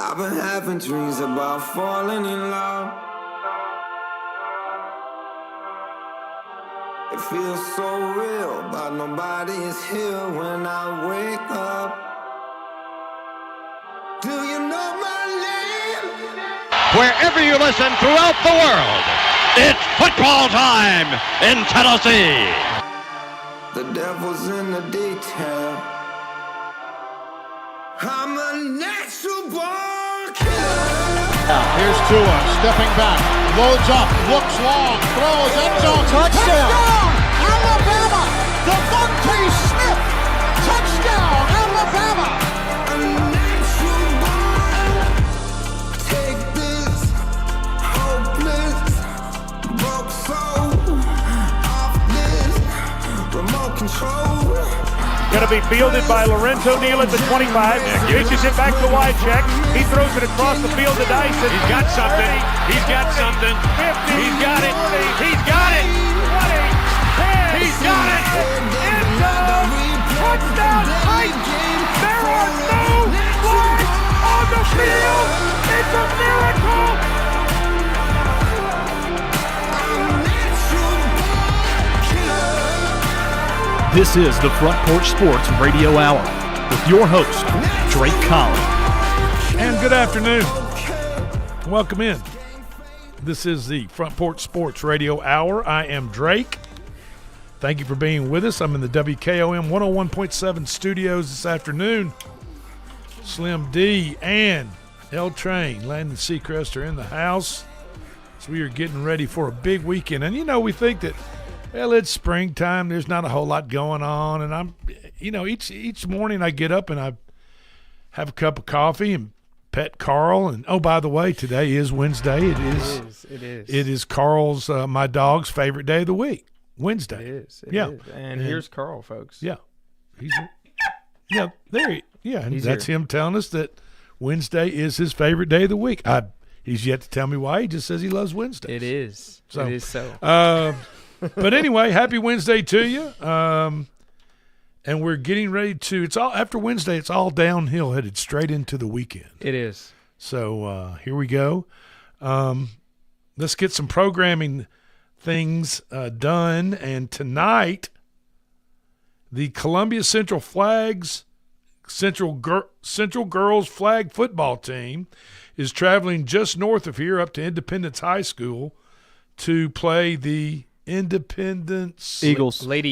I've been having dreams about falling in love. It feels so real, but nobody is here when I wake up. Do you know my name? Wherever you listen throughout the world, it's football time in Tennessee. The devil's in the detail. I'm a natural born killer. Here's Tua, stepping back, loads up, looks long, throws, end zone, touchdown! Alabama! Devontae Smith! Touchdown, Alabama! A natural born. Take this hopeless broke soul off this remote control. Going to be fielded by Lorenzo Neal at the 25. Pitches it back to Wycheck. He throws it across the field to Dyson. He's got something. He's got something. 50, He's got it. 40, He's got it. 20, 10. He's got it. End zone. Touchdown Titans. There are no flags on the field. It's a miracle. This is the Front Porch Sports Radio Hour with your host, Drake Collins. And good afternoon. Welcome in. This is the Front Porch Sports Radio Hour. I am Drake. Thank you for being with us. I'm in the WKOM 101.7 studios this afternoon. Slim D and L Train, Landon Seacrest are in the house. So we are getting ready for a big weekend. And, we think that, well, it's springtime. There's not a whole lot going on. And I'm, each morning I get up and I have a cup of coffee and pet Carl. And, oh, by the way, today is Wednesday. It is. It is Carl's, my dog's favorite day of the week, Wednesday. It is. Yeah. And here's Carl, folks. Yeah. And that's him telling us that Wednesday is his favorite day of the week. He's yet to tell me why. He just says he loves Wednesdays. It is. So, it is so. But anyway, happy Wednesday to you. And we're getting ready to. It's all after Wednesday. It's all downhill, headed straight into the weekend. It is. So here we go. Let's get some programming things done. And tonight, the Columbia Central Girls Flag Football Team is traveling just north of here up to Independence High School to play the Independence Lady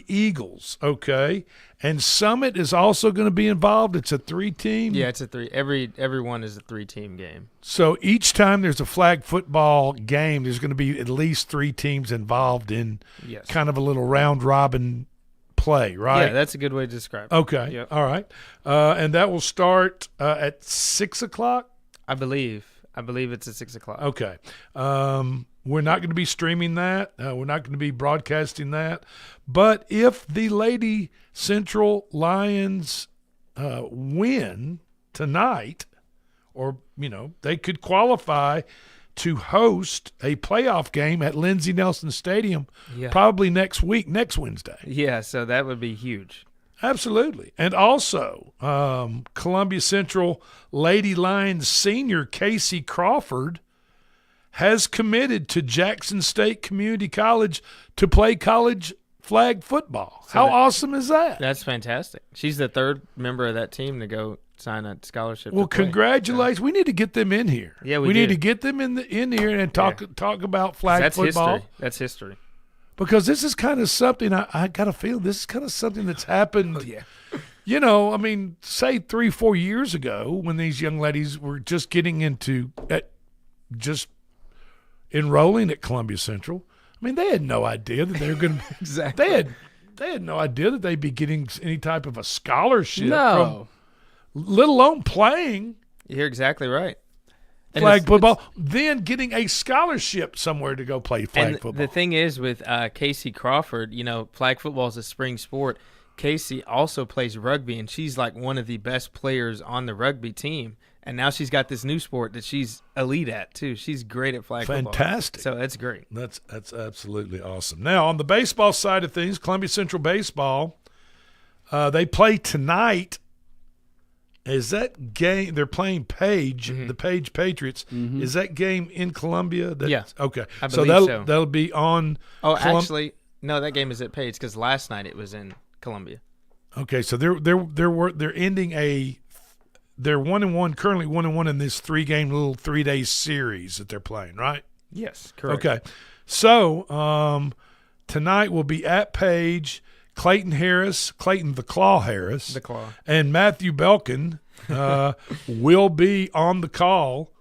Eagles. Okay. And Summit is also going to be involved. It's a 3-team. Yeah, it's a 3. Everyone is a 3-team game. So each time there's a flag football game, there's going to be at least 3 teams involved in kind of a little round robin play, right? Yeah, that's a good way to describe it. Okay. Yep. All right. And that will start at 6:00. I believe it's at 6:00. Okay. We're not going to be streaming that. We're not going to be broadcasting that. But if the Lady Central Lions win tonight, or, they could qualify to host a playoff game at Lindsey Nelson Stadium probably next Wednesday. Yeah, so that would be huge. Absolutely. And also, Columbia Central Lady Lions senior Casey Crawford has committed to Jackson State Community College to play college flag football. How awesome is that? That's fantastic. She's the 3rd member of that team to go sign a scholarship. Well, congratulations. We need to get them in here. Yeah, we need to get them in here and talk about flag football. That's history. Because this is kind of something I got to feel. This is kind of something that's happened. Oh, yeah. Say 3-4 years ago when these young ladies were just getting into just enrolling at Columbia Central. I mean, they had no idea that they were going to exactly. They had no idea that they'd be getting any type of a scholarship No. let alone playing. You're exactly right. Flag football, then getting a scholarship somewhere to go play flag football. The thing is with Casey Crawford, flag football is a spring sport. Casey also plays rugby, and she's like one of the best players on the rugby team. And now she's got this new sport that she's elite at, too. She's great at flag football. Fantastic. So that's great. That's absolutely awesome. Now, on the baseball side of things, Columbia Central Baseball, they play tonight Is that game – they're playing Page, the Page Patriots. Is that game in Columbia? Yeah. Okay. I believe so. That'll be on Oh, actually, no, that game is at Page because last night it was in Columbia. Okay, so they're ending they're 1-1, currently 1-1 in this 3-game little 3-day series that they're playing, right? Yes, correct. Okay. So tonight will be at Page. Clayton the Claw Harris, and Matthew Belkin will be on the call,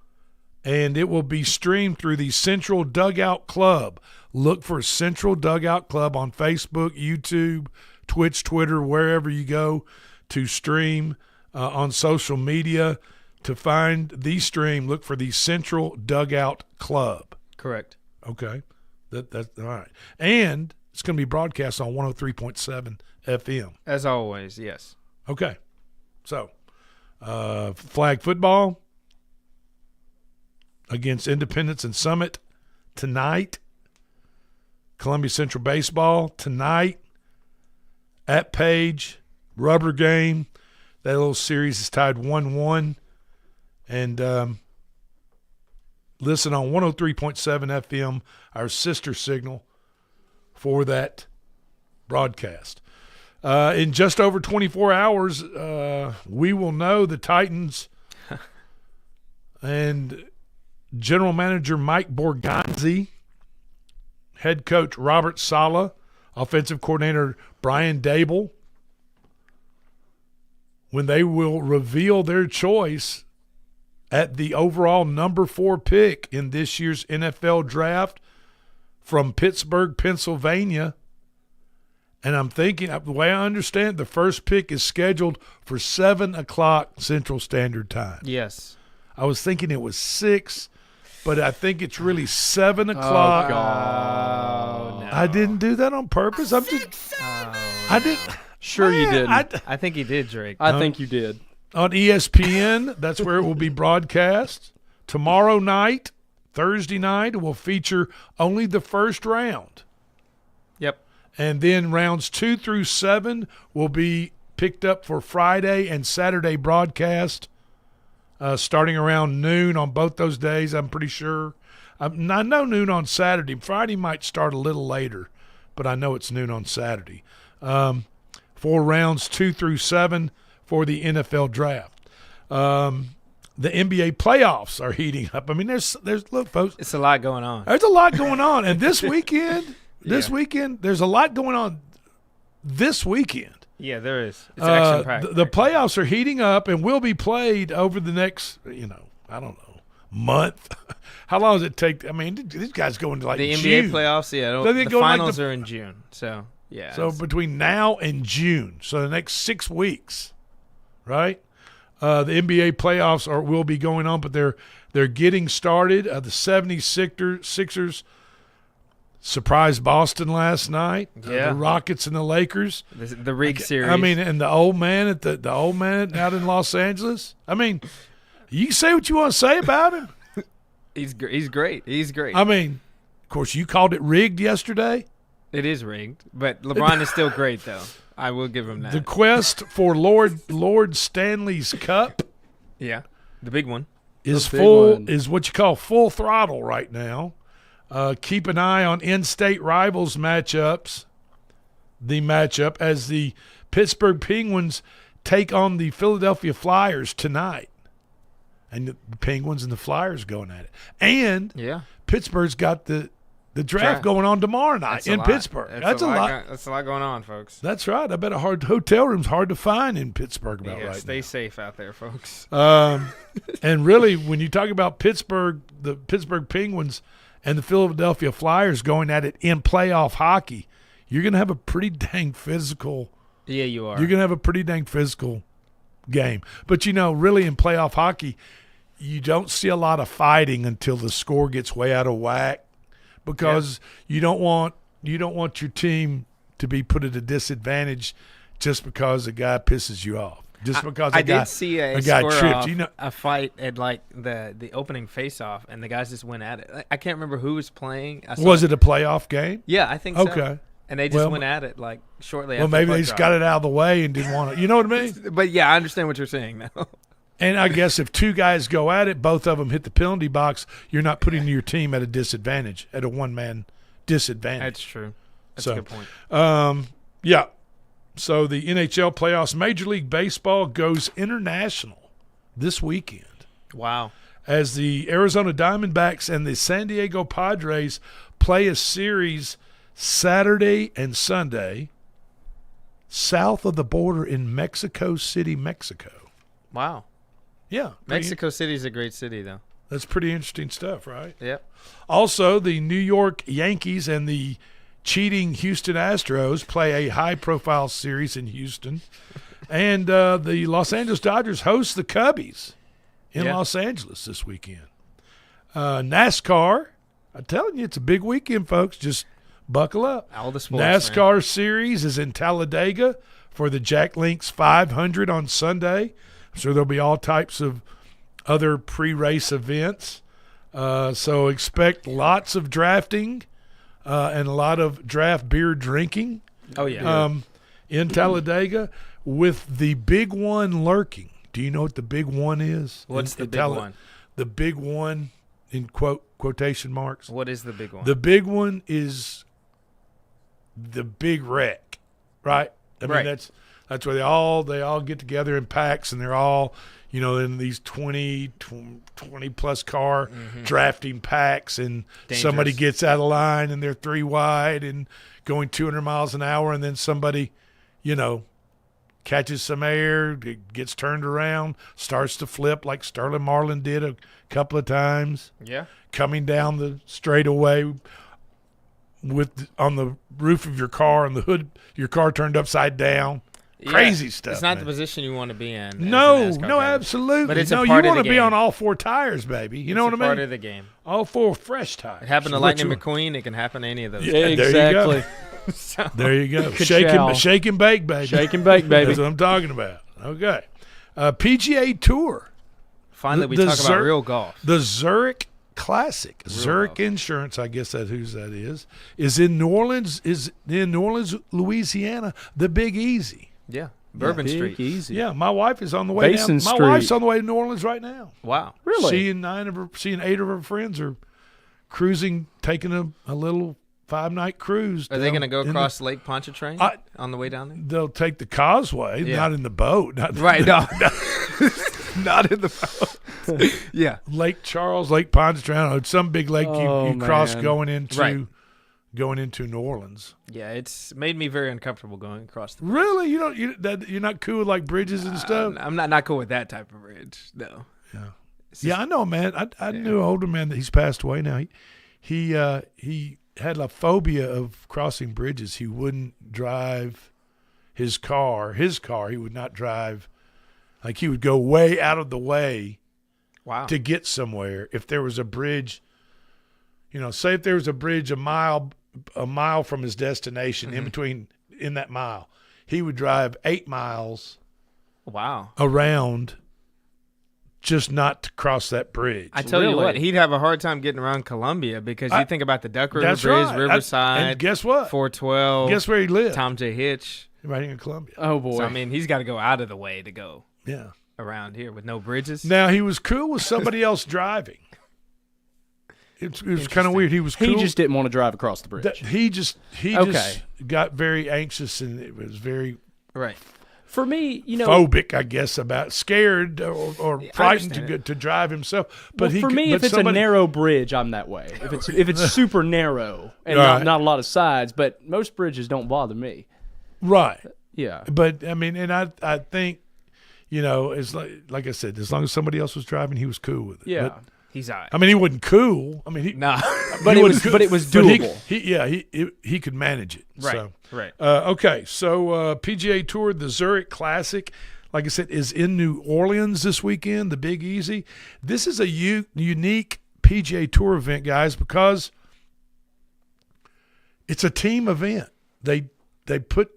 and it will be streamed through the Central Dugout Club. Look for Central Dugout Club on Facebook, YouTube, Twitch, Twitter, wherever you go to stream on social media. To find the stream, look for the Central Dugout Club. Correct. Okay. That's all right. And it's going to be broadcast on 103.7 FM. As always, yes. Okay. So, flag football against Independence and Summit tonight. Columbia Central baseball tonight at Page. Rubber game. That little series is tied 1-1. And listen on 103.7 FM, our sister signal, for that broadcast. In just over 24 hours, we will know the Titans and General Manager Mike Borgonzi, head coach Robert Saleh, offensive coordinator Brian Dable, when they will reveal their choice at the overall number 4 pick in this year's NFL draft from Pittsburgh, Pennsylvania. And I'm thinking, the way I understand, the first pick is scheduled for 7 o'clock Central Standard Time. Yes. I was thinking it was 6, but I think it's really 7 o'clock. Oh, no. I didn't do that on purpose. I'm just. I didn't. Sure, you didn't. I think he did, Drake. I think you did. On ESPN, that's where it will be broadcast. Tomorrow night, Thursday night, it will feature only the first round. Yep. And then rounds 2 through 7 will be picked up for Friday and Saturday broadcast, starting around noon on both those days, I'm pretty sure. I know noon on Saturday. Friday might start a little later, but I know it's noon on Saturday. For rounds 2 through 7 for the NFL draft. The NBA playoffs are heating up. I mean, there's look, folks. It's a lot going on. There's a lot going on. And this weekend, there's a lot going on this weekend. Yeah, there is. It's action-packed. The playoffs are heating up and will be played over the next, I don't know, month. How long does it take? I mean, these guys go into the June. NBA playoffs, the finals are in June. So, yeah. So between now and June, so the next 6 weeks, right? The NBA playoffs will be going on, but they're getting started. The 76ers surprised Boston last night. Yeah. The Rockets and the Lakers. The rig series. I mean, and the old man out in Los Angeles. I mean, you can say what you want to say about him. He's great. He's great. I mean, of course, you called it rigged yesterday. It is rigged, but LeBron is still great, though. I will give him that. The quest for Lord Stanley's Cup, yeah, the big one, is what you call full throttle right now. Keep an eye on in-state rivals matchups. The matchup as the Pittsburgh Penguins take on the Philadelphia Flyers tonight, and the Penguins and the Flyers going at it. And Pittsburgh's got the draft going on tomorrow night in Pittsburgh. That's a lot. That's a lot going on, folks. That's right. I bet a hotel room's hard to find in Pittsburgh right now. Stay safe out there, folks. And really, when you talk about Pittsburgh, the Pittsburgh Penguins and the Philadelphia Flyers going at it in playoff hockey, you're going to have a pretty dang physical. Yeah, you are. You're going to have a pretty dang physical game. But, really in playoff hockey, you don't see a lot of fighting until the score gets way out of whack. Because you don't want your team to be put at a disadvantage just because a guy pisses you off. Just because I did see a guy score tripped. Off a fight at the opening face-off, and the guys just went at it. I can't remember who was playing. Was it a playoff game? Yeah, I think so. Okay. And they just went at it like shortly after. Well, maybe the they just got it out of the way and didn't want to. You know what I mean? But yeah, I understand what you're saying now. And I guess if two guys go at it, both of them hit the penalty box, you're not putting your team at a disadvantage, at a one-man disadvantage. That's true. That's a good point. Yeah. So the NHL playoffs, Major League Baseball goes international this weekend. Wow. As the Arizona Diamondbacks and the San Diego Padres play a series Saturday and Sunday south of the border in Mexico City, Mexico. Wow. Yeah. Mexico City is a great city, though. That's pretty interesting stuff, right? Yep. Also, the New York Yankees and the cheating Houston Astros play a high-profile series in Houston. And the Los Angeles Dodgers host the Cubbies in Los Angeles this weekend. NASCAR, I'm telling you, it's a big weekend, folks. Just buckle up. All the sports, NASCAR man. series is in Talladega for the Jack Links 500 on Sunday. I'm sure there'll be all types of other pre-race events. So expect lots of drafting and a lot of draft beer drinking. Oh, yeah. In Talladega with the big one lurking. Do you know what the big one is? What's the big one? The big one in quotation marks. What is the big one? The big one is the big wreck, right? I mean, that's where they all get together in packs, and they're all, in these 20 plus car drafting packs, and somebody gets out of line and they're 3 wide and going 200 miles an hour, and then somebody, catches some air, it gets turned around, starts to flip like Sterling Marlin did a couple of times. Yeah. Coming down the straightaway on the roof of your car and the hood, your car turned upside down. Crazy stuff. It's not man. the position you want to be in. No, absolutely. But it's you part of want the to be game. on all 4 tires, baby. You know what I mean? Part of the game. All 4 fresh tires. It happened to Lightning McQueen. It can happen to any of those. Yeah, exactly. There you go. Shake and bake, baby. Shake and bake, baby. That's what I'm talking about. Okay. PGA Tour. Finally, we talk about real golf. The Zurich Classic. Zurich Insurance, I guess that's whose that is in New Orleans, Louisiana, the Big Easy. Yeah. Bourbon Street. Easy. Yeah, my wife is on the way Basin down. My Street. wife's on the way to New Orleans right now. Wow. Really? She and 8 of her friends are cruising, taking a little 5-night cruise. Are they going to go across Lake Pontchartrain on the way down there? They'll take the causeway, not in the boat. Right, no. Not in the boat. Yeah. Lake Charles, Lake Pontchartrain, some big lake you cross going into New Orleans. Yeah, it's made me very uncomfortable going across the bridge. Really? You're not cool with like bridges and stuff? I'm not cool with that type of bridge, no. Yeah. Yeah, I know, man. I knew an older man that he's passed away now. He had a phobia of crossing bridges. He wouldn't drive his car. He would not drive. Like he would go way out of the way to get somewhere. If there was a bridge, say if there was a bridge a mile from his destination in that mile, he would drive 8 miles around just not to cross that bridge. I tell you what, he'd have a hard time getting around Columbia because you think about the Duck River Bridge, right. Riverside. And guess what? 412. Guess where he lived? Tom J. Hitch. Right in Columbia. Oh, boy. So, he's got to go out of the way to go around here with no bridges. Now, he was cool with somebody else driving. It was kind of weird. He was cool. He just didn't want to drive across the bridge. He just got very anxious, and it was very for me, phobic, I guess, about scared or frightened to drive himself. But for me, if it's a narrow bridge, I'm that way. If it's super narrow and not a lot of sides, but most bridges don't bother me. Right. Yeah. But I think, it's like I said, as long as somebody else was driving, he was cool with it. Yeah. But, he's all right. he wasn't cool. But it was doable. He could manage it. Right. So. Right. Okay. So PGA Tour, the Zurich Classic, like I said, is in New Orleans this weekend. The Big Easy. This is a unique PGA Tour event, guys, because it's a team event. They put.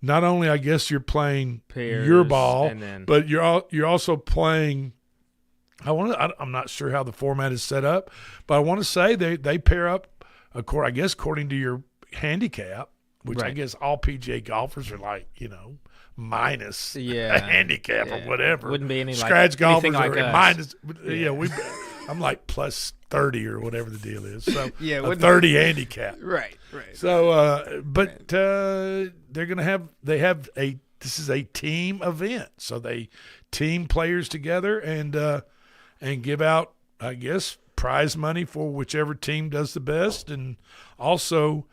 Not only, I guess, you're playing pairs, your ball, but you're also playing. I'm not sure how the format is set up, but I want to say they pair up, I guess, according to your handicap which I guess all PGA golfers are like, minus a Yeah. handicap or whatever. Wouldn't be any scratch golfers anything like are us. minus. I'm like plus 30 or whatever the deal is. So Yeah, a wouldn't- 30 handicap. Right. So, they're gonna this is a team event, so they team players together and give out, I guess, prize money for whichever team does the best, and also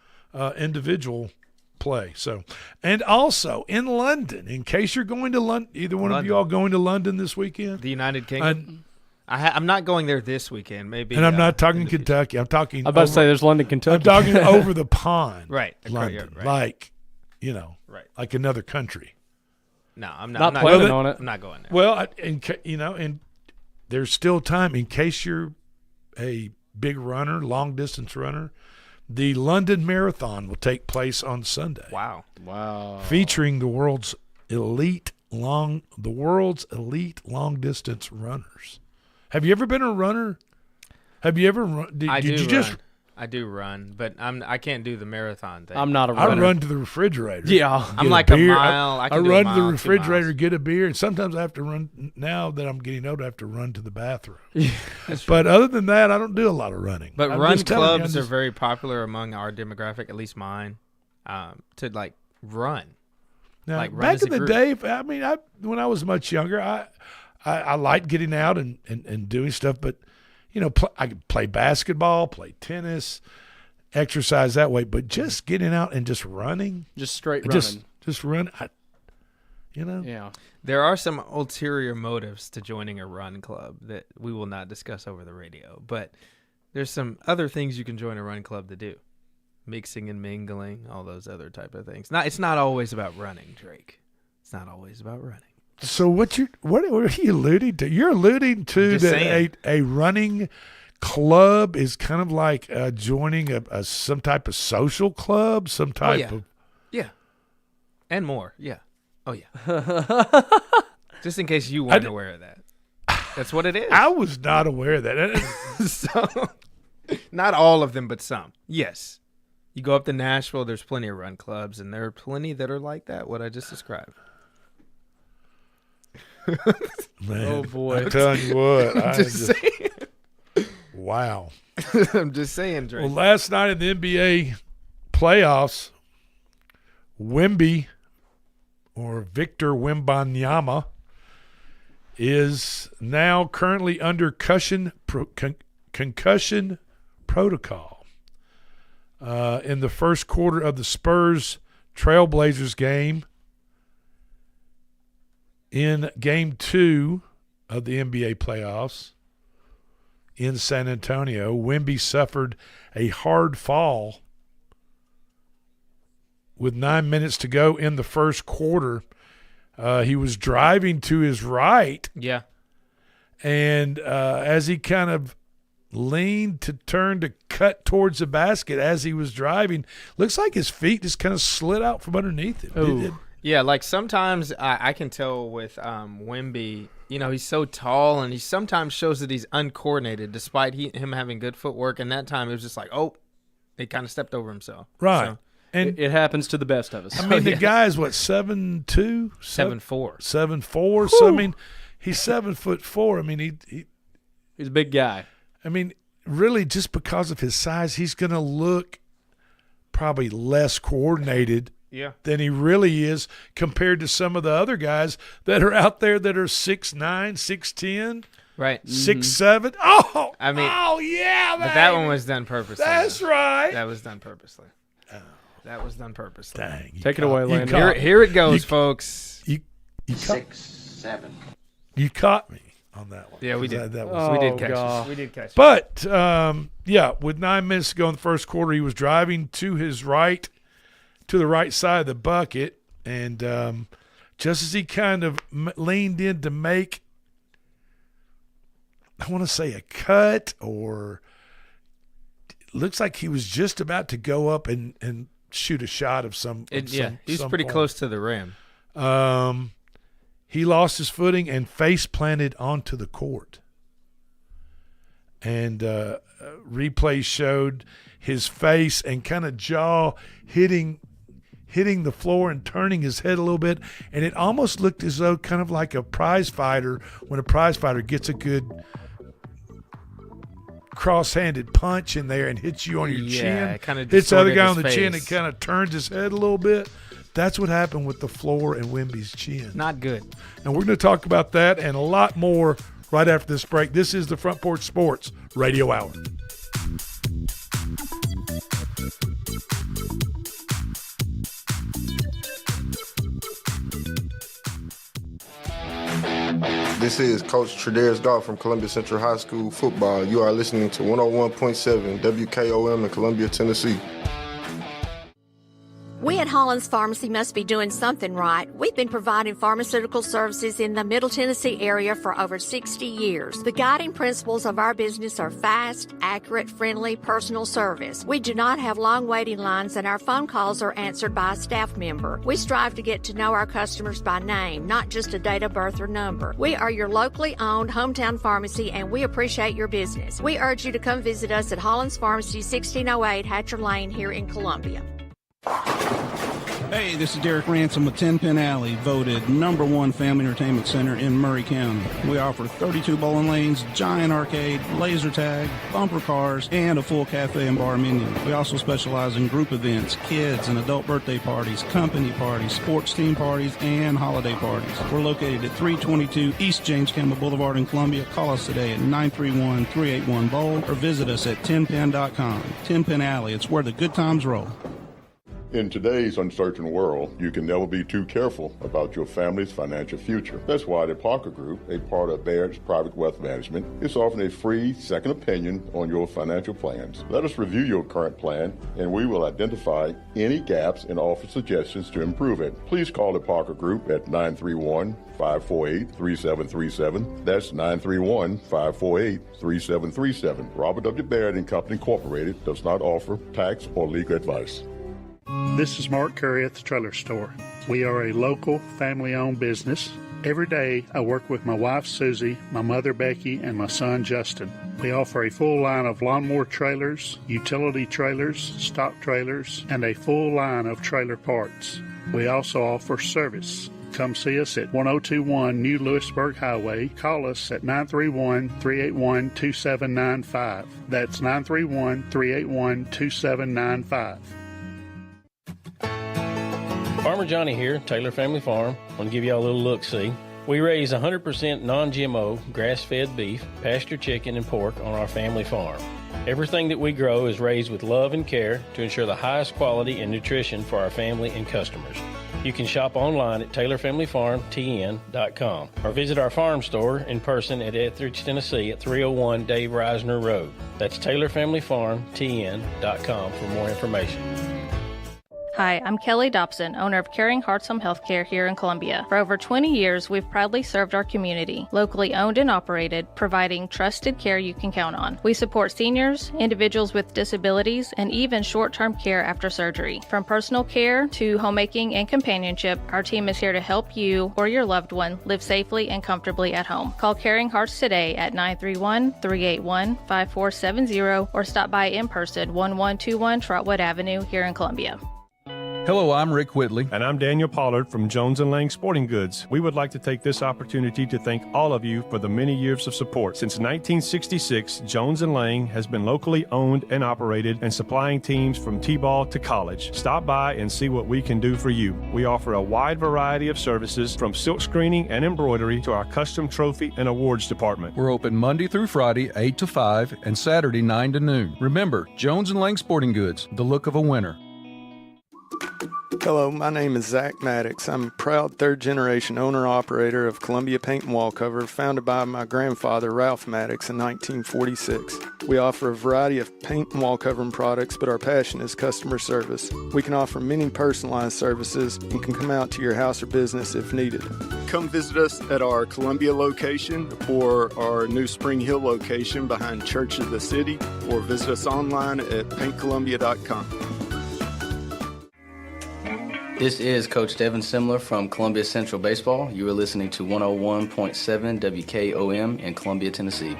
individual play. So, and also in London, in case you're going to London, either one of you all going to London this weekend? The United Kingdom. I'm not going there this weekend. Maybe. And I'm not talking in the Kentucky. I'm talking. I'm about to say there's London, Kentucky. I'm talking over the pond. Right. London, Right. like, Right. like another country. No, I'm Not not planning going. on it. I'm not going there. Well, and there's still time in case you're a big runner, long distance runner. The London Marathon will take place on Sunday, Wow. featuring the world's elite long distance runners. Have you ever been a runner? Have you ever run? Did you just? I do run, but I can't do the marathon thing. I'm not a I runner. run to the refrigerator. Yeah. Get I'm like a beer. mile. I can do a run to the mile, 2 refrigerator, miles. get a beer, and sometimes I have to run. Now that I'm getting older, I have to run to the bathroom. But other than that, I don't do a lot of running. But I'm run just telling you, I'm clubs are just- very popular among our demographic, at least mine, to like run. Now, like, run back as in a the group. day, when I was much younger, I liked getting out and doing stuff. But I could play basketball, play tennis, exercise that way. But just getting out and just running, Just straight running. just run. Yeah. There are some ulterior motives to joining a run club that we will not discuss over the radio. But there's some other things you can join a run club to do. Mixing and mingling, all those other type of things. It's not always about running, Drake. It's not always about running. So what are you alluding to? You're alluding to Just that saying. a running club is kind of like joining some type of social club, some type of. Yeah. And more. Yeah. Oh, yeah. Just in case you weren't aware of that. That's what it is. I was not aware of that. So, not all of them, but some. Yes. You go up to Nashville, there's plenty of run clubs, and there are plenty that are like that, what I just described. Man, Oh, boy. I'm telling you what. Saying. Wow. I'm just saying, Drake. Well, last night in the NBA playoffs, Wemby, or Victor Wembanyama, is now currently under concussion protocol. In the first quarter of the Spurs Trailblazers game, in Game 2 of the NBA playoffs in San Antonio, Wemby suffered a hard fall with 9 minutes to go in the first quarter. He was driving to his right, Yeah. and as he kind of leaned to turn to cut towards the basket as he was driving, looks like his feet just kind of slid out from underneath him. Ooh. Yeah, like sometimes I can tell with Wemby, he's so tall, and he sometimes shows that he's uncoordinated despite him having good footwork. And that time it was just like, he kind of stepped over himself. Right. So, And It happens to the best of us. I mean, the guy's what, 7'2", 7'4". 7'4". So I mean, he's 7'4". I mean, He's a big guy. I mean, really, just because of his size, he's going to look probably less coordinated Yeah. than he really is compared to some of the other guys that are out there that are 6'9", 6'10", Right. 6'7". Oh, I mean, oh yeah, But that baby. one was done purposely. That's right. That was done purposely. That was done purposely. Dang, you Take it caught- away, you Landon. caught- Here it goes, folks. You caught me on that one. Yeah, we did. That was, Oh, We did catch God. this. We did catch it. But, with 9 minutes to go in the first quarter, he was driving to his right, to the right side of the bucket, and just as he kind of leaned in to make, I want to say a cut, or it looks like he was just about to go up and shoot a shot of some. He's pretty close to the rim. He lost his footing and face planted onto the court. And replay showed his face and kind of jaw hitting hitting the floor and turning his head a little bit, and it almost looked as though kind of like a prize fighter when a prize fighter gets a good cross-handed punch in there and hits you on your chin. Kind of hits the other guy on the face. chin and kind of turns his head a little bit. That's what happened with the floor and Wemby's chin. Not good. And we're going to talk about that and a lot more right after this break. This is the Front Porch Sports Radio Hour. This is Coach Tredaris Goff from Columbia Central High School football. You are listening to 101.7 WKOM in Columbia, Tennessee. We at Hollins Pharmacy must be doing something right. We've been providing pharmaceutical services in the Middle Tennessee area for over 60 years. The guiding principles of our business are fast, accurate, friendly, personal service. We do not have long waiting lines, and our phone calls are answered by a staff member. We strive to get to know our customers by name, not just a date of birth or number. We are your locally owned hometown pharmacy, and we appreciate your business. We urge you to come visit us at Hollins Pharmacy, 1608 Hatcher Lane here in Columbia. Hey, this is Derek Ransom with 10 Pin Alley, voted #1 family entertainment center in Murray County. We offer 32 bowling lanes, giant arcade, laser tag, bumper cars, and a full cafe and bar menu. We also specialize in group events, kids and adult birthday parties, company parties, sports team parties, and holiday parties. We're located at 322 East James Campbell Boulevard in Columbia. Call us today at 931-381-BOWL or visit us at 10pin.com. 10 Pin Alley, it's where the good times roll. In today's uncertain world, you can never be too careful about your family's financial future. That's why the Parker Group, a part of Baird's Private Wealth Management, is offering a free second opinion on your financial plans. Let us review your current plan, and we will identify any gaps and offer suggestions to improve it. Please call the Parker Group at 931-548-3737. That's 931-548-3737. Robert W. Baird & Company Incorporated does not offer tax or legal advice. This is Mark Curry at the Trailer Store. We are a local, family-owned business. Every day, I work with my wife, Susie, my mother, Becky, and my son, Justin. We offer a full line of lawnmower trailers, utility trailers, stock trailers, and a full line of trailer parts. We also offer service. Come see us at 1021 New Lewisburg Highway. Call us at 931-381-2795. That's 931-381-2795. Farmer Johnny here, Taylor Family Farm. I want to give y'all a little look-see. We raise 100% non-GMO, grass-fed beef, pasture chicken, and pork on our family farm. Everything that we grow is raised with love and care to ensure the highest quality and nutrition for our family and customers. You can shop online at TaylorFamilyFarmTN.com or visit our farm store in person at Etheridge, Tennessee at 301 Dave Reisner Road. That's TaylorFamilyFarmTN.com for more information. Hi, I'm Kelly Dobson, owner of Caring Hearts Home Healthcare here in Columbia. For over 20 years, we've proudly served our community, locally owned and operated, providing trusted care you can count on. We support seniors, individuals with disabilities, and even short-term care after surgery. From personal care to homemaking and companionship, our team is here to help you or your loved one live safely and comfortably at home. Call Caring Hearts today at 931-381-5470 or stop by in person, 1121 Trotwood Avenue here in Columbia. Hello, I'm Rick Whitley. And I'm Daniel Pollard from Jones & Lang Sporting Goods. We would like to take this opportunity to thank all of you for the many years of support. Since 1966, Jones & Lang has been locally owned and operated and supplying teams from T-ball to college. Stop by and see what we can do for you. We offer a wide variety of services from silk screening and embroidery to our custom trophy and awards department. We're open Monday through Friday, 8 to 5, and Saturday, 9 to noon. Remember, Jones & Lang Sporting Goods, the look of a winner. Hello, my name is Zach Maddox. I'm a proud third-generation owner-operator of Columbia Paint and Wallcover, founded by my grandfather, Ralph Maddox, in 1946. We offer a variety of paint and wallcovering products, but our passion is customer service. We can offer many personalized services and can come out to your house or business if needed. Come visit us at our Columbia location or our new Spring Hill location behind Church of the City, or visit us online at paintcolumbia.com. This is Coach Devin Simler from Columbia Central Baseball. You are listening to 101.7 WKOM in Columbia, Tennessee.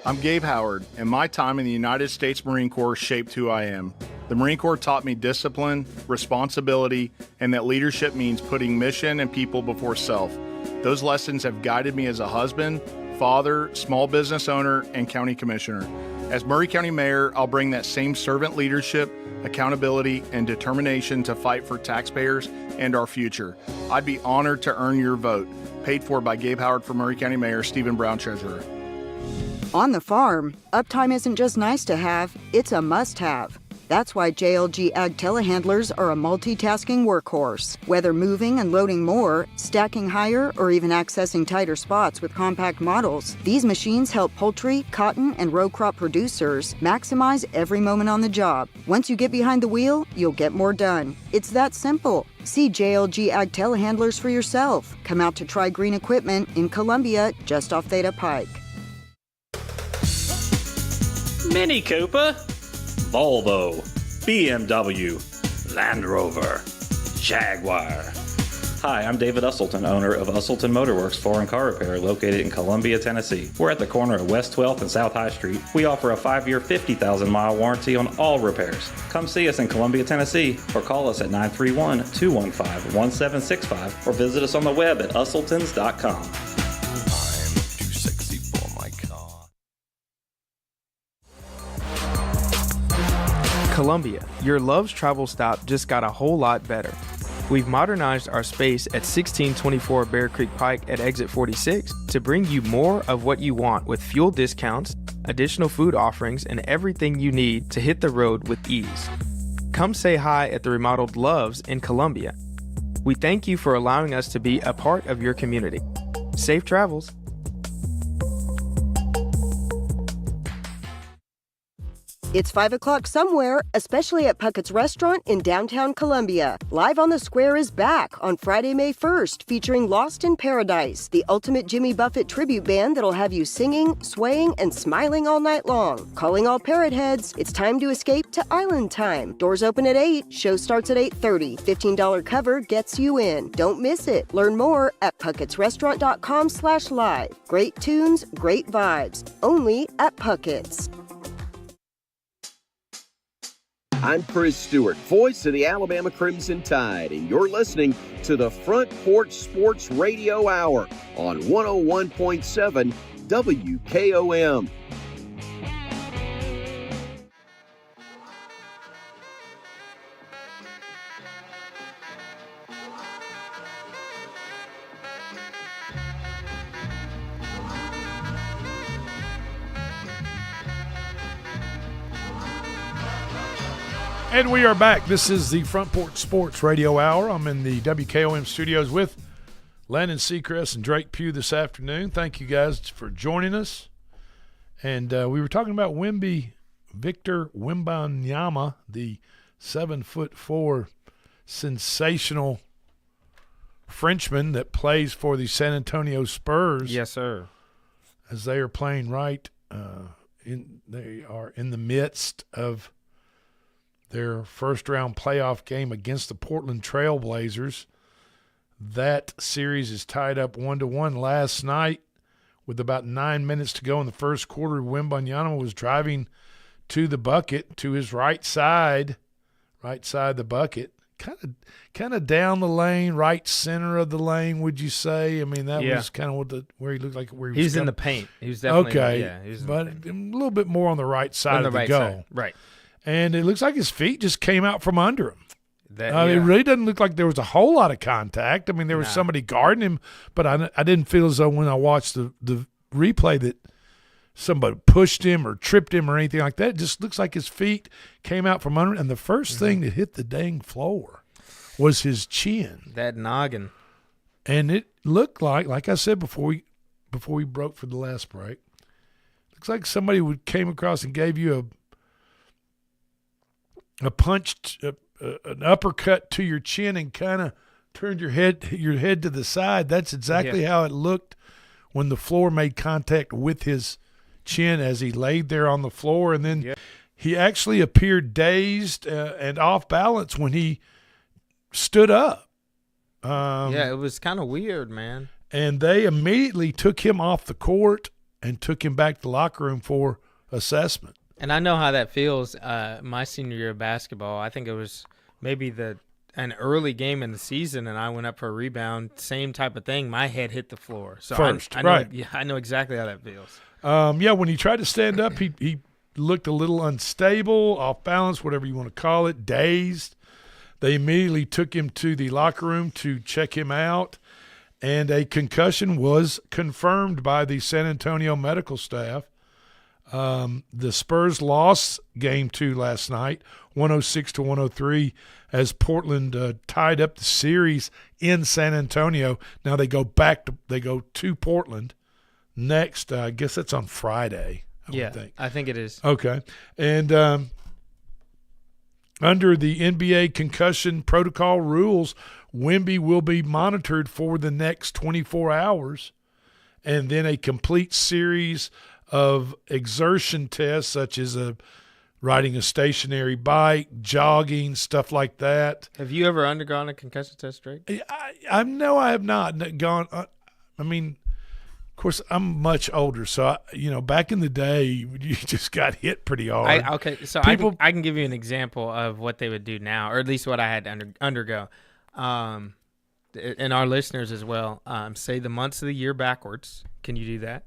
I'm Gabe Howard, and my time in the United States Marine Corps shaped who I am. The Marine Corps taught me discipline, responsibility, and that leadership means putting mission and people before self. Those lessons have guided me as a husband, father, small business owner, and county commissioner. As Murray County Mayor, I'll bring that same servant leadership, accountability, and determination to fight for taxpayers and our future. I'd be honored to earn your vote. Paid for by Gabe Howard for Murray County Mayor, Stephen Brown, Treasurer. On the farm, uptime isn't just nice to have, it's a must-have. That's why JLG Ag telehandlers are a multitasking workhorse. Whether moving and loading more, stacking higher, or even accessing tighter spots with compact models, these machines help poultry, cotton, and row crop producers maximize every moment on the job. Once you get behind the wheel, you'll get more done. It's that simple. See JLG Ag telehandlers for yourself. Come out to Try Green Equipment in Columbia, just off Theta Pike. Mini Cooper, Volvo, BMW, Land Rover, Jaguar. Hi, I'm David Usselton, owner of Usselton Motorworks Foreign Car Repair located in Columbia, Tennessee. We're at the corner of West 12th and South High Street. We offer a 5-year, 50,000-mile warranty on all repairs. Come see us in Columbia, Tennessee, or call us at 931-215-1765 or visit us on the web at usseltons.com. Columbia, your Love's travel stop just got a whole lot better. We've modernized our space at 1624 Bear Creek Pike at exit 46 to bring you more of what you want with fuel discounts, additional food offerings, and everything you need to hit the road with ease. Come say hi at the remodeled Love's in Columbia. We thank you for allowing us to be a part of your community. Safe travels. It's 5 o'clock somewhere, especially at Puckett's Restaurant in downtown Columbia. Live on the Square is back on Friday, May 1st, featuring Lost in Paradise, the ultimate Jimmy Buffett tribute band that'll have you singing, swaying, and smiling all night long. Calling all parrot heads, it's time to escape to Island Time. Doors open at 8, show starts at 8:30. $15 cover gets you in. Don't miss it. Learn more at puckettsrestaurant.com/live. Great tunes, great vibes. Only at Puckett's. I'm Chris Stewart, voice of the Alabama Crimson Tide, and you're listening to the Front Porch Sports Radio Hour on 101.7 WKOM. And we are back. This is the Front Porch Sports Radio Hour. I'm in the WKOM studios with Landon Seacrest and Drake Pugh this afternoon. Thank you guys for joining us. And we were talking about Victor Wembanyama, the 7'4" sensational Frenchman that plays for the San Antonio Spurs. Yes, sir. As they are playing they are in the midst of their first-round playoff game against the Portland Trail Blazers. That series is tied up 1-1 last night with about 9 minutes to go in the first quarter. Wembanyama was driving to the bucket, to his right side the bucket, kind of down the lane, right center of the lane, would you say? I mean, that was kind of where he looked like where he was in the paint. He was definitely okay, but a little bit more on the right side of the goal. Right. And it looks like his feet just came out from under him. It really doesn't look like there was a whole lot of contact. I mean, there was somebody guarding him, but I didn't feel as though when I watched the replay that somebody pushed him or tripped him or anything like that. It just looks like his feet came out from under him. And the first thing that hit the dang floor was his chin. That noggin. And it looked like I said before we broke for the last break, looks like somebody came across and gave you a punch, an uppercut to your chin and kind of turned your head to the side. That's exactly how it looked when the floor made contact with his chin as he laid there on the floor. And then he actually appeared dazed and off balance when he stood up. It was kind of weird, man. And they immediately took him off the court and took him back to the locker room for assessment. And I know how that feels. My senior year of basketball, I think it was maybe an early game in the season, and I went up for a rebound. Same type of thing. My head hit the floor. So First, I know, right. Yeah, I know exactly how that feels. When he tried to stand up, he looked a little unstable, off balance, whatever you want to call it, dazed. They immediately took him to the locker room to check him out, and a concussion was confirmed by the San Antonio medical staff. The Spurs lost Game 2 last night, 106-103, as Portland tied up the series in San Antonio. Now they go to Portland next. I guess that's on Friday. I think it is. Okay. And under the NBA concussion protocol rules, Wemby will be monitored for the next 24 hours, and then a complete series of exertion tests, such as riding a stationary bike, jogging, stuff like that. Have you ever undergone a concussion test, Drake? I know I have not gone. I mean, of course, I'm much older, so back in the day, you just got hit pretty hard. I can give you an example of what they would do now, or at least what I had to undergo, and our listeners as well. Say the months of the year backwards. Can you do that?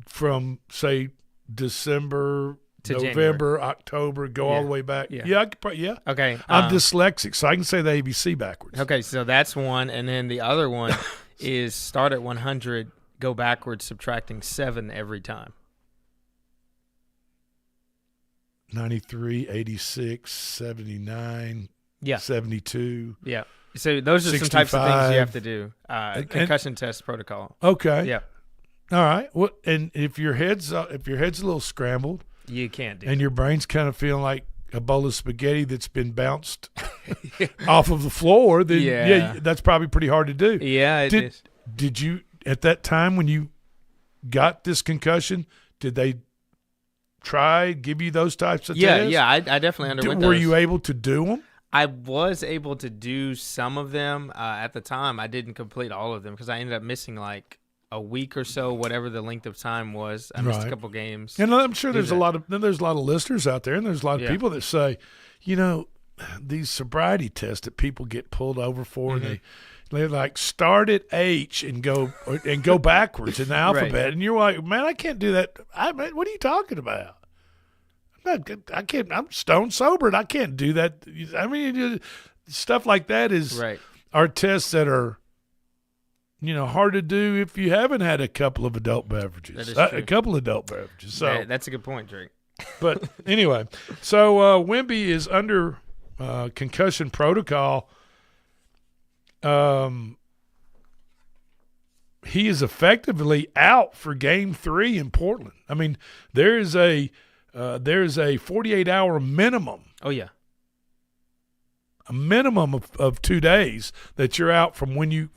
From say December to November, January. October, go all the way back. Yeah. I could probably, yeah. Okay. I'm dyslexic, so I can say the ABC backwards. Okay, so that's one, and then the other one is start at 100. Go backwards, subtracting 7 every time. 93, 86, 79, 72. Yeah. So those are 65. Some types of things you have to do. Concussion test protocol. Okay. Yeah. All right. Well, and if your head's a little scrambled, you can't do. And your brain's kind of feeling like a bowl of spaghetti that's been bounced off of the floor, then that's probably pretty hard to do. Yeah, it is. Did you? At that time when you got this concussion, did they give you those types of tests? Yeah, I definitely underwent those. Were those. you able to do them? I was able to do some of them at the time. I didn't complete all of them because I ended up missing like a week or so, whatever the length of time was. I missed a couple games. And I'm sure there's a lot of listeners out there, and there's a lot of people that say, these sobriety tests that people get pulled over for, and they like start at H and go backwards in the alphabet, right. And you're like, man, I can't do that. What are you talking about? I can't. I'm stone sober, and I can't do that. I mean, stuff like that are tests that are, hard to do if you haven't had a couple of adult beverages. That is true. A couple of adult beverages. So that's a good point, Drake. But anyway, so Wemby is under concussion protocol. He is effectively out for Game 3 in Portland. I mean, there is a 48-hour minimum. Oh yeah, a minimum of 2 days that you're out from when you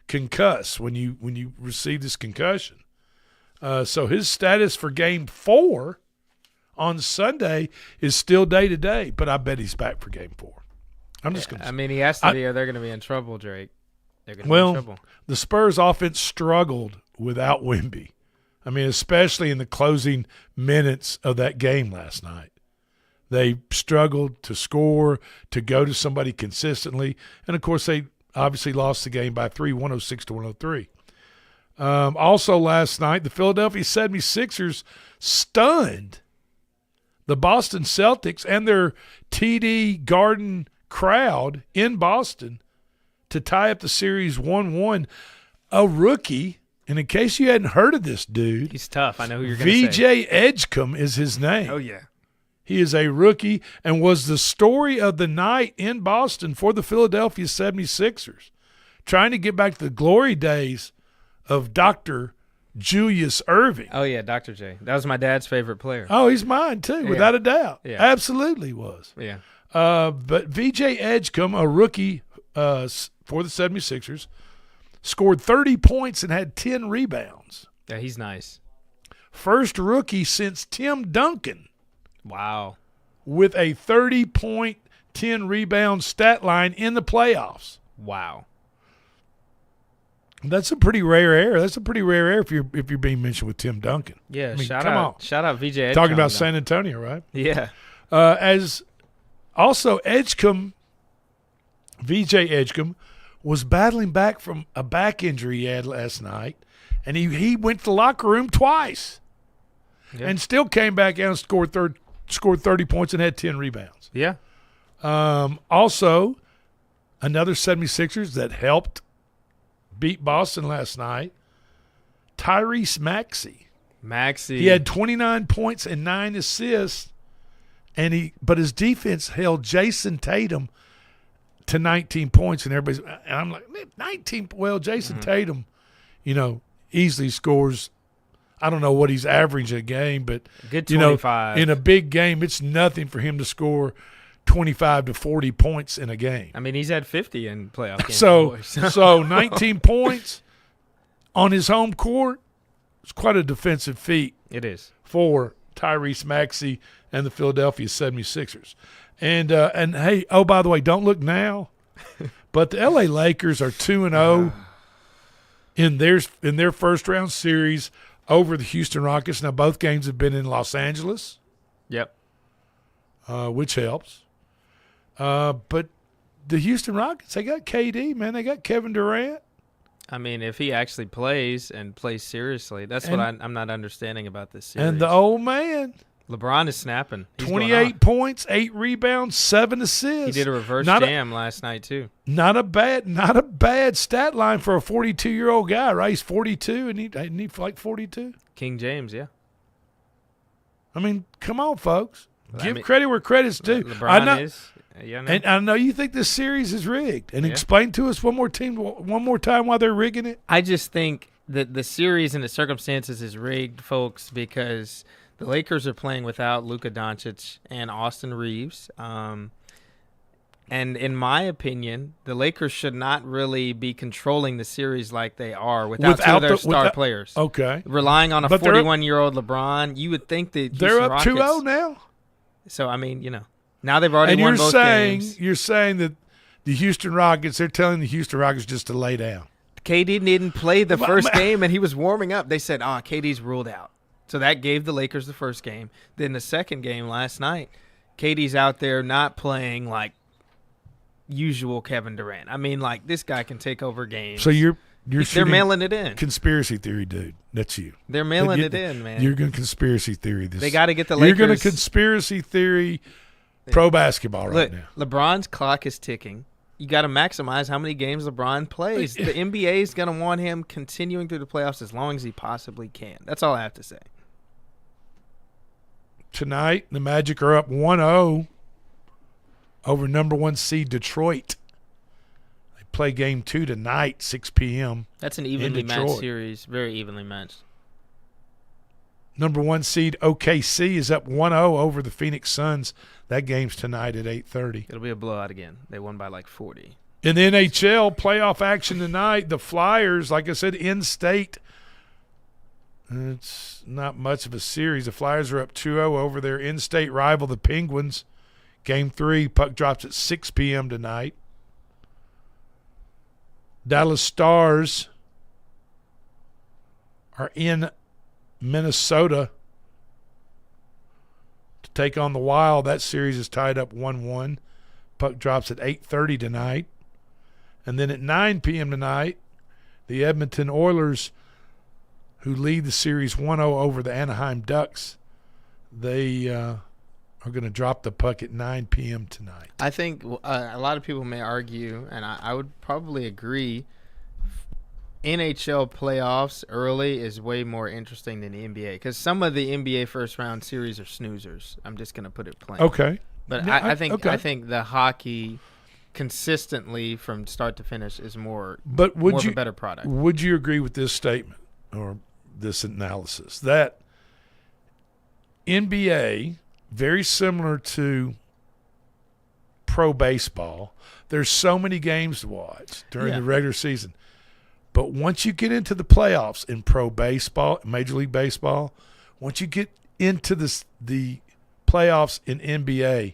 concuss, when you receive this concussion. So his status for Game 4 on Sunday is still day to day, but I bet he's back for Game 4. I'm just going to. I mean, he has to be, or they're going to be in trouble, Drake. They're going to be in trouble. The Spurs offense struggled without Wemby. I mean, especially in the closing minutes of that game last night. They struggled to score, to go to somebody consistently, and of course they obviously lost the game by 3, 106-103. Also last night, the Philadelphia 76ers stunned the Boston Celtics and their TD Garden crowd in Boston to tie up the series 1-1. A rookie, and in case you hadn't heard of this dude, he's tough. I know who you're going to say. VJ Edgecombe is his name. Oh, yeah. He is a rookie and was the story of the night in Boston for the Philadelphia 76ers, trying to get back to the glory days of Dr. Julius Erving. Oh, yeah, Dr. J. That was my dad's favorite player. Oh, he's mine too, without a doubt. Yeah. Absolutely was. Yeah. But VJ Edgecombe, a rookie for the 76ers, scored 30 points and had 10 rebounds. Yeah, he's nice. First rookie since Tim Duncan. Wow. With a 30-point, 10-rebound stat line in the playoffs. Wow. That's a pretty rare error. That's a pretty rare error if you're being mentioned with Tim Duncan. Yeah, I mean, shout come out on. Shout out VJ Edgecombe. Talking about San Antonio, right? Yeah. As also Edgecombe, VJ Edgecombe, was battling back from a back injury he had last night, and he went to the locker room twice, and still came back out and scored 30 points and had 10 rebounds. Yeah. Also, another 76ers that helped beat Boston last night, Tyrese Maxey. He had 29 points and 9 assists, but his defense held Jason Tatum to 19 points, and I'm like, 19. Well, Jason Tatum, easily scores. I don't know what he's averaging a game, but good 25 in a big game, it's nothing for him to score 25 to 40 points in a game. I mean, he's had 50 in playoff games. So 19 points on his home court. It's quite a defensive feat. It is for Tyrese Maxey and the Philadelphia 76ers. And hey, oh, by the way, don't look now, but the LA Lakers are 2-0 in their first round series over the Houston Rockets. Now both games have been in Los Angeles. Yep. Which helps. But the Houston Rockets, they got KD, man. They got Kevin Durant. I mean, if he actually plays and plays seriously, that's what I'm not understanding about this series. And the old man. LeBron is snapping. He's 28 points, 8 rebounds, 7 assists. He did a reverse jam last night too. Not a bad stat line for a 42-year-old guy, right? He's 42 and he like 42. King James, yeah. I mean, come on, folks. Give credit where credit's due. LeBron is. Yeah, and I know you think this series is rigged. And explain to us one more time why they're rigging it. I just think that the series and the circumstances is rigged, folks, because the Lakers are playing without Luka Doncic and Austin Reeves. And in my opinion, the Lakers should not really be controlling the series like they are without two of their star players. Okay. Relying on a 41-year-old LeBron, you would think that they're up 2-0 now. So, I mean, now they've already won both games. You're saying that the Houston Rockets, they're telling the Houston Rockets just to lay down. KD didn't play the first game, and he was warming up. They said, KD's ruled out. So that gave the Lakers the first game. Then the second game last night, KD's out there not playing like usual Kevin Durant. I mean, like, this guy can take over games. So they're mailing it in. Conspiracy theory, dude. That's you. They're mailing it in, man. You're going to conspiracy theory this. They got to get the Lakers. You're going to conspiracy theory pro basketball right now. LeBron's clock is ticking. You got to maximize how many games LeBron plays. The NBA is going to want him continuing through the playoffs as long as he possibly can. That's all I have to say. Tonight, the Magic are up 1-0 over number 1 seed Detroit. They play game 2 tonight, 6 p.m. That's an evenly matched series, very evenly matched. Number 1 seed OKC is up 1-0 over the Phoenix Suns. That game's tonight at 8:30. It'll be a blowout again. They won by like 40. In the NHL, playoff action tonight, the Flyers, like I said, in-state. It's not much of a series. The Flyers are up 2-0 over their in-state rival, the Penguins. Game 3, puck drops at 6 p.m. tonight. Dallas Stars are in Minnesota to take on the Wild. That series is tied up 1-1. Puck drops at 8:30 tonight. And then at 9 p.m. tonight, the Edmonton Oilers, who lead the series 1-0 over the Anaheim Ducks, they are going to drop the puck at 9 p.m. tonight. I think a lot of people may argue, and I would probably agree, NHL playoffs early is way more interesting than the NBA because some of the NBA first-round series are snoozers. I'm just going to put it plain. Okay. But Yeah, I think okay. I think the hockey consistently from start to finish is more But more of a better product. Would you agree with this statement or this analysis that NBA, very similar to pro baseball, there's so many games to watch during the regular season. But once you get into the playoffs in pro baseball, Major League Baseball, once you get into the playoffs in NBA,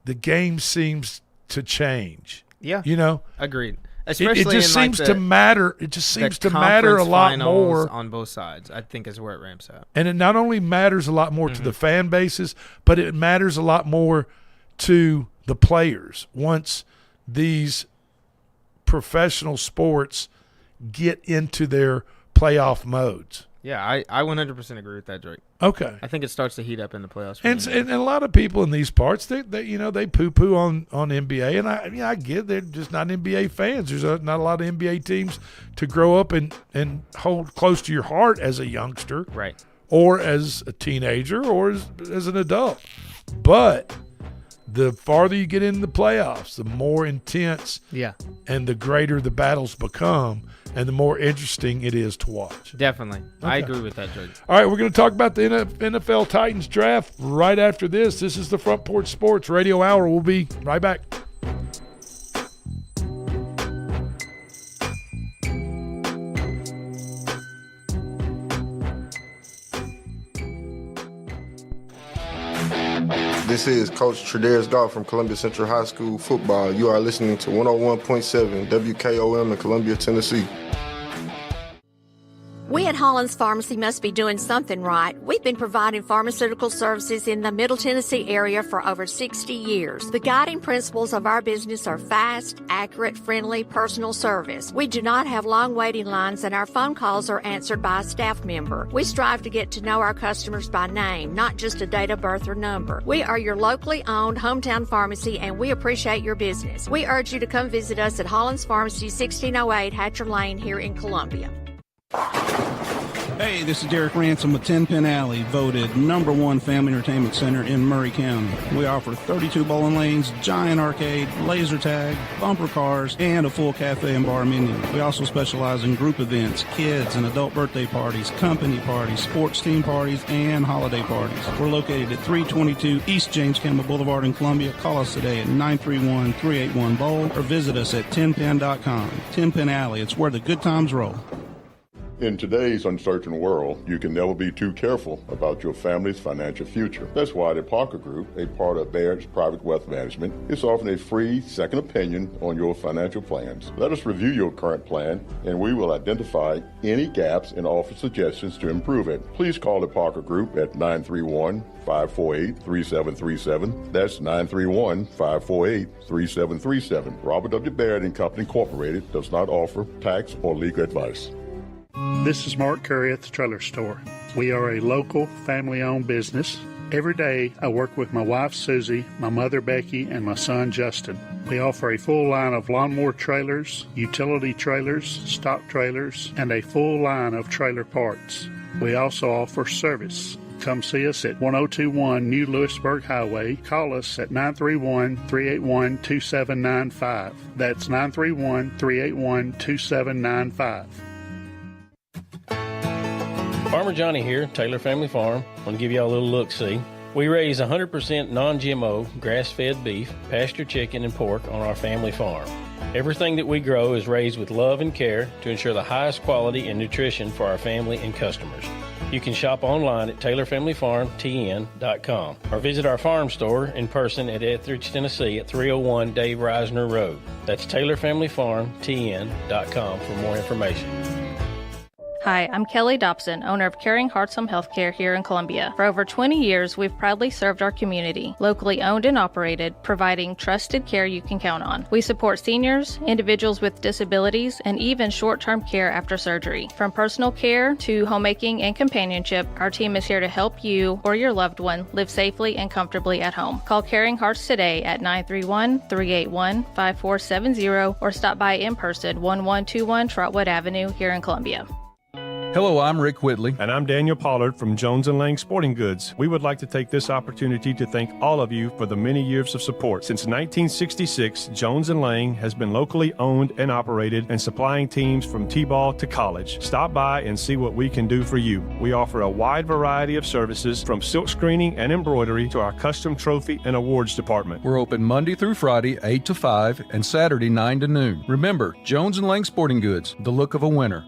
the game seems to change. Yeah. You know? Agreed. Especially it just in, seems like, to matter. It just seems to matter a conference lot finals more on both sides. I think is where it ramps up. And it not only matters a lot more to the fan bases, but it matters a lot more to the players once these professional sports get into their playoff modes. Yeah, I 100% agree with that, Drake. Okay. I think it starts to heat up in the playoffs. And a lot of people in these parts, they poo-poo on NBA, and I get they're just not NBA fans. There's not a lot of NBA teams to grow up and hold close to your heart as a youngster, right, or as a teenager, or as an adult. But the farther you get into the playoffs, the more intense, and the greater the battles become, and the more interesting it is to watch. Definitely. Okay. I agree with that, Drake. All right, we're going to talk about the NFL Titans draft right after this. This is the Front Porch Sports Radio Hour. We'll be right back. This is Coach Tredaris Goff from Columbia Central High School football. You are listening to 101.7 WKOM in Columbia, Tennessee. We at Hollins Pharmacy must be doing something right. We've been providing pharmaceutical services in the Middle Tennessee area for over 60 years. The guiding principles of our business are fast, accurate, friendly, personal service. We do not have long waiting lines, and our phone calls are answered by a staff member. We strive to get to know our customers by name, not just a date of birth or number. We are your locally owned hometown pharmacy, and we appreciate your business. We urge you to come visit us at Hollins Pharmacy, 1608 Hatcher Lane here in Columbia. Hey, this is Derek Ransom with 10 Pin Alley, voted #1 family entertainment center in Murray County. We offer 32 bowling lanes, giant arcade, laser tag, bumper cars, and a full cafe and bar menu. We also specialize in group events, kids and adult birthday parties, company parties, sports team parties, and holiday parties. We're located at 322 East James Campbell Boulevard in Columbia. Call us today at 931-381-BOWL or visit us at 10pin.com. 10 Pin Alley, it's where the good times roll. In today's uncertain world, you can never be too careful about your family's financial future. That's why the Parker Group, a part of Baird's Private Wealth Management, is offering a free second opinion on your financial plans. Let us review your current plan, and we will identify any gaps and offer suggestions to improve it. Please call the Parker Group at 931-548-3737. That's 931-548-3737. Robert W. Baird & Company Incorporated does not offer tax or legal advice. This is Mark Curry at the Trailer Store. We are a local, family-owned business. Every day, I work with my wife, Susie, my mother, Becky, and my son, Justin. We offer a full line of lawnmower trailers, utility trailers, stock trailers, and a full line of trailer parts. We also offer service. Come see us at 1021 New Lewisburg Highway. Call us at 931-381-2795. That's 931-381-2795. Farmer Johnny here, Taylor Family Farm. I want to give y'all a little look-see. We raise 100% non-GMO, grass-fed beef, pasture chicken, and pork on our family farm. Everything that we grow is raised with love and care to ensure the highest quality and nutrition for our family and customers. You can shop online at TaylorFamilyFarmTN.com or visit our farm store in person at Etheridge, Tennessee at 301 Dave Reisner Road. That's TaylorFamilyFarmTN.com for more information. Hi, I'm Kelly Dobson, owner of Caring Hearts Home Healthcare here in Columbia. For over 20 years, we've proudly served our community, locally owned and operated, providing trusted care you can count on. We support seniors, individuals with disabilities, and even short-term care after surgery. From personal care to homemaking and companionship, our team is here to help you or your loved one live safely and comfortably at home. Call Caring Hearts today at 931-381-5470 or stop by in person, 1121 Trotwood Avenue here in Columbia. Hello, I'm Rick Whitley. And I'm Daniel Pollard from Jones & Lang Sporting Goods. We would like to take this opportunity to thank all of you for the many years of support. Since 1966, Jones & Lang has been locally owned and operated and supplying teams from T-ball to college. Stop by and see what we can do for you. We offer a wide variety of services from silk screening and embroidery to our custom trophy and awards department. We're open Monday through Friday, 8 to 5, and Saturday, 9 to noon. Remember, Jones & Lang Sporting Goods, the look of a winner.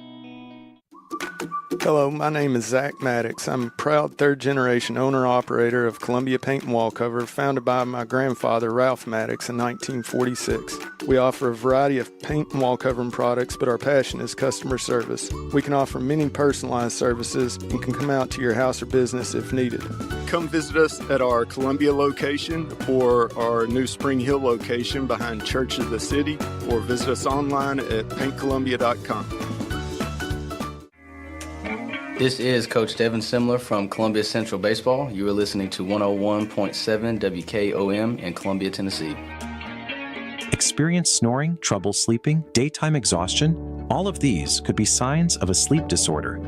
Hello, my name is Zach Maddox. I'm a proud third-generation owner-operator of Columbia Paint and Wall Cover, founded by my grandfather, Ralph Maddox, in 1946. We offer a variety of paint and wall covering products, but our passion is customer service. We can offer many personalized services and can come out to your house or business if needed. Come visit us at our Columbia location or our new Spring Hill location behind Church of the City, or visit us online at paintcolumbia.com. This is Coach Devin Simler from Columbia Central Baseball. You are listening to 101.7 WKOM in Columbia, Tennessee. Experience snoring, trouble sleeping, daytime exhaustion? All of these could be signs of a sleep disorder.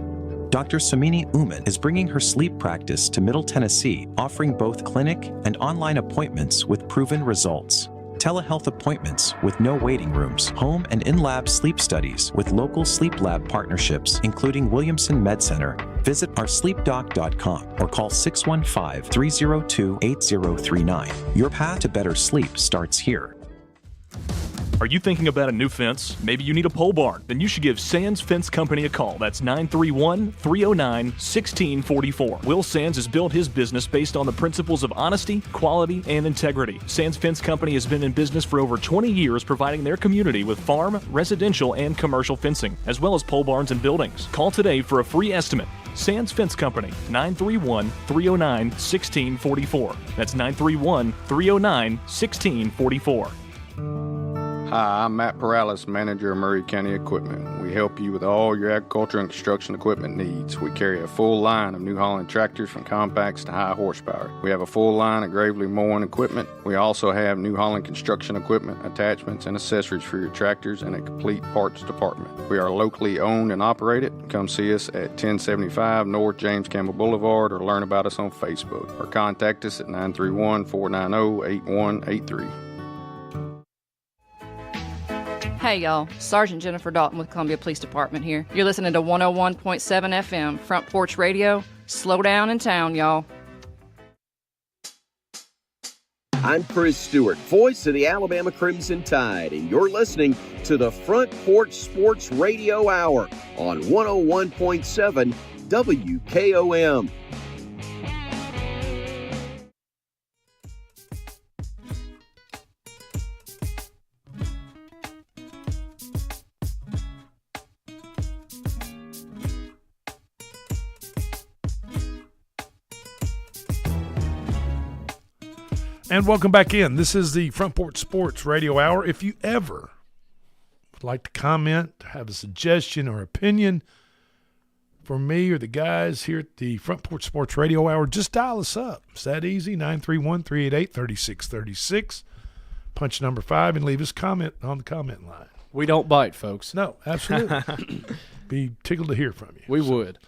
Dr. Samini Uman is bringing her sleep practice to Middle Tennessee, offering both clinic and online appointments with proven results. Telehealth appointments with no waiting rooms, home and in-lab sleep studies with local sleep lab partnerships, including Williamson Med Center. Visit oursleepdoc.com or call 615-302-8039. Your path to better sleep starts here. Are you thinking about a new fence? Maybe you need a pole barn? Then you should give Sands Fence Company a call. That's 931-309-1644. Will Sands has built his business based on the principles of honesty, quality, and integrity. Sands Fence Company has been in business for over 20 years, providing their community with farm, residential, and commercial fencing, as well as pole barns and buildings. Call today for a free estimate. Sands Fence Company, 931-309-1644. That's 931-309-1644. Hi, I'm Matt Perales, manager of Murray County Equipment. We help you with all your agriculture and construction equipment needs. We carry a full line of New Holland tractors from compacts to high horsepower. We have a full line of gravely mowing equipment. We also have New Holland construction equipment, attachments, and accessories for your tractors and a complete parts department. We are locally owned and operated. Come see us at 1075 North James Campbell Boulevard or learn about us on Facebook or contact us at 931-490-8183. Hey y'all, Sergeant Jennifer Dalton with Columbia Police Department here. You're listening to 101.7 FM, Front Porch Radio. Slow down in town, y'all. I'm Chris Stewart, voice of the Alabama Crimson Tide, and you're listening to the Front Porch Sports Radio Hour on 101.7 WKOM. And welcome back in. This is the Front Porch Sports Radio Hour. If you ever would like to comment, have a suggestion or opinion for me or the guys here at the Front Porch Sports Radio Hour, just dial us up. It's that easy, 931-388-3636. Punch number 5 and leave us comment on the comment line. We don't bite, folks. No, absolutely. Be tickled to hear from you. We would.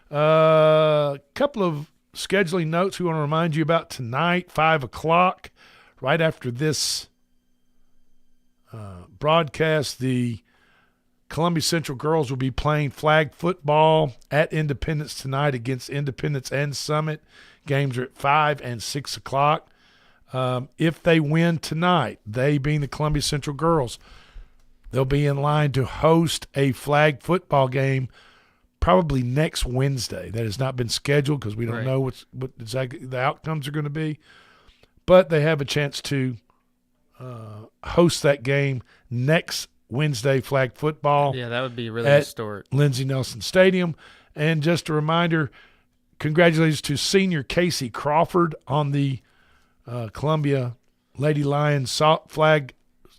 Couple of scheduling notes we want to remind you about tonight, 5 o'clock, right after this broadcast. The Columbia Central girls will be playing flag football at Independence tonight against Independence and Summit. Games are at 5 and 6 o'clock. If they win tonight, they being the Columbia Central girls, they'll be in line to host a flag football game probably next Wednesday. That has not been scheduled because we don't know what exactly the outcomes are going to be. But they have a chance to host that game next Wednesday, flag football. Yeah, that would be really historic. Lindsey Nelson Stadium. And just a reminder, congratulations to senior Casey Crawford on the Columbia Lady Lions flag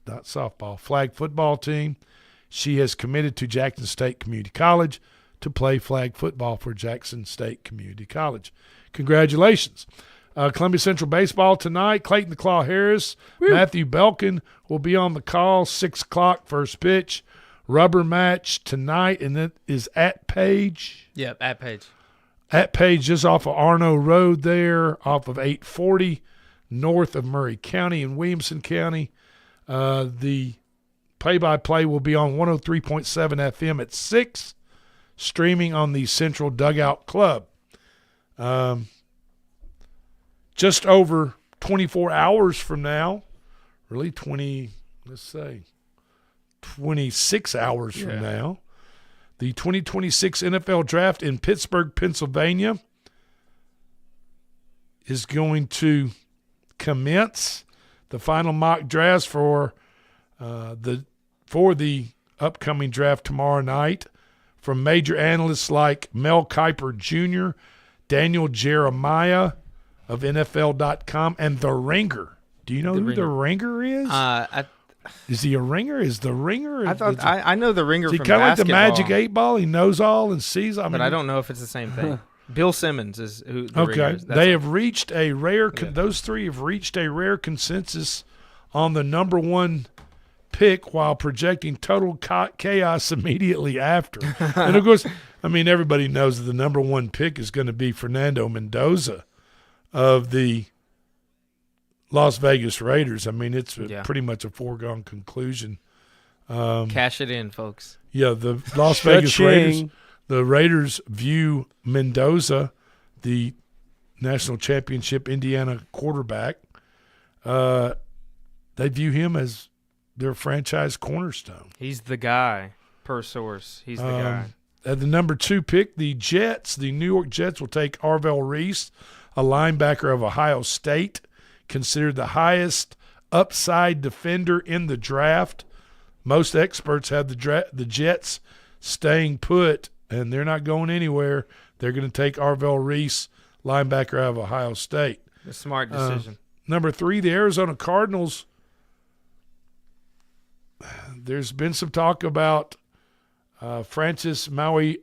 football team. She has committed to Jackson State Community College to play flag football for Jackson State Community College. Congratulations. Columbia Central Baseball tonight, Clayton the Claw Harris, Matthew Belkin will be on the call, 6 o'clock first pitch. Rubber match tonight, and it is at Page. Yep, at Page. At Page, just off of Arno Road there, off of 840, north of Murray County and Williamson County. The play-by-play will be on 103.7 FM at 6. Streaming on the Central Dugout Club. Just over 24 hours from now, really 26 hours from now, The 2026 NFL Draft in Pittsburgh, Pennsylvania is going to commence. The final mock drafts for the upcoming draft tomorrow night from major analysts like Mel Kiper Jr., Daniel Jeremiah of NFL.com, and The Ringer. Do you know who The Ringer is? Is he a ringer? Is The Ringer? I know The Ringer from kind of like the basketball. Magic 8 Ball? He knows all and sees all. But I don't know if it's the same thing. Bill Simmons is who The Ringer is. They have reached a rare those three have reached a rare consensus on the number one pick while projecting total chaos immediately after. And, of course, I mean, everybody knows that the number one pick is going to be Fernando Mendoza of the Las Vegas Raiders. I mean, it's pretty much a foregone conclusion. Cash it in, folks. Yeah, the Las Vegas Raiders. The Raiders view Mendoza, the national championship Indiana quarterback, they view him as their franchise cornerstone. He's the guy, per source. He's the guy. At the number 2 pick, the New York Jets will take Arvell Reese, a linebacker of Ohio State, considered the highest upside defender in the draft. Most experts have the Jets staying put, and they're not going anywhere. They're going to take Arvell Reese, linebacker out of Ohio State. A smart decision. Number 3, the Arizona Cardinals. There's been some talk about Francis Mauigoa,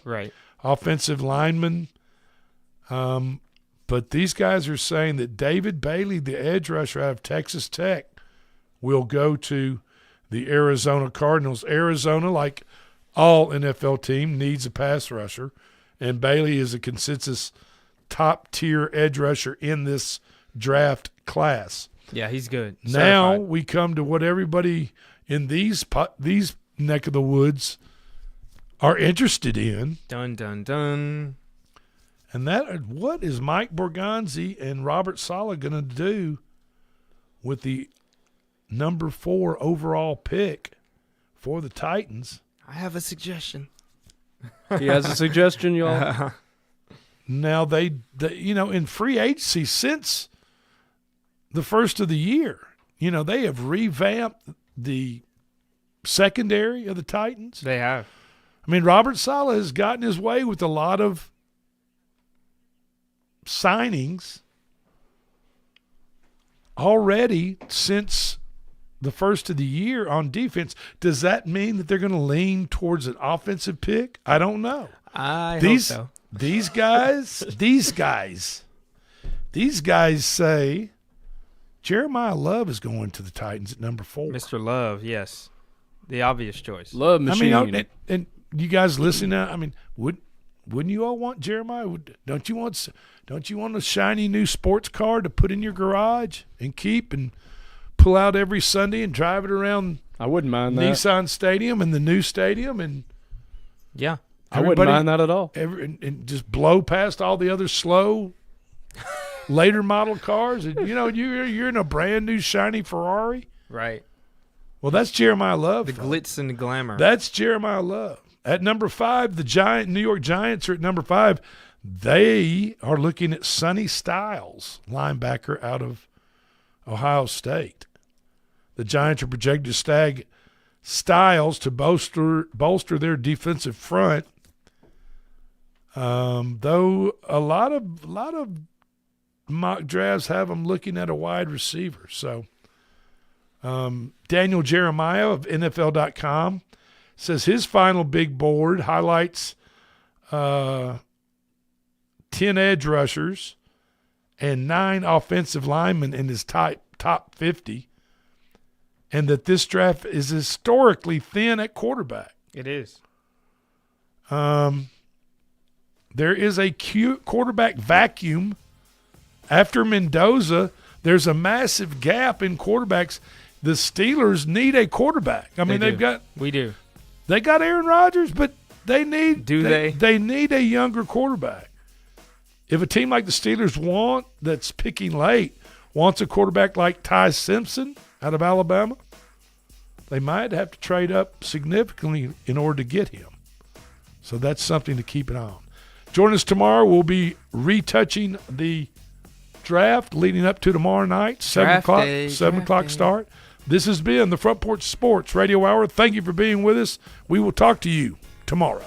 right, offensive lineman. But these guys are saying that David Bailey, the edge rusher out of Texas Tech, will go to the Arizona Cardinals. Arizona, like all NFL team, needs a pass rusher, and Bailey is a consensus top-tier edge rusher in this draft class. Yeah, he's good. Now Certified. we come to what everybody in these neck of the woods are interested in. Dun, dun, dun. And what is Mike Borgonzi and Robert Saleh going to do with the number 4 overall pick for the Titans? I have a suggestion. He has a suggestion, y'all. Now they in free agency since the first of the year, they have revamped the secondary of the Titans. They have. I mean, Robert Saleh has gotten his way with a lot of signings already since the first of the year on defense. Does that mean that they're going to lean towards an offensive pick? I don't know. I hope so. These guys say Jeremiah Love is going to the Titans at number 4. Mr. Love, yes. The obvious choice. Love machine. I mean, and you guys listening now, I mean, wouldn't you all want Jeremiah? Don't you want a shiny new sports car to put in your garage and keep and pull out every Sunday and drive it around? I wouldn't mind that. Nissan Stadium and the new stadium, and yeah, I wouldn't mind that at all. And just blow past all the other slow later model cars. And, you're in a brand new shiny Ferrari. Right. Well, that's Jeremiah Love. The glitz and the glamour. That's Jeremiah Love. At number 5, the New York Giants are at number 5. They are looking at Sonny Styles, linebacker out of Ohio State. The Giants are projected to stag Styles to bolster their defensive front. Though a lot of mock drafts have them looking at a wide receiver. So Daniel Jeremiah of NFL.com says his final big board highlights 10 edge rushers and 9 offensive linemen in his top 50, and that this draft is historically thin at quarterback. It is. There is a quarterback vacuum. After Mendoza, there's a massive gap in quarterbacks. The Steelers need a quarterback. I mean, We do. They got Aaron Rodgers, but they need they? They need a younger quarterback. If a team like the Steelers that's picking late, wants a quarterback like Ty Simpson out of Alabama, they might have to trade up significantly in order to get him. So that's something to keep an eye on. Join us tomorrow. We'll be retouching the draft leading up to tomorrow night, 7 o'clock start. This has been the Front Porch Sports Radio Hour. Thank you for being with us. We will talk to you tomorrow.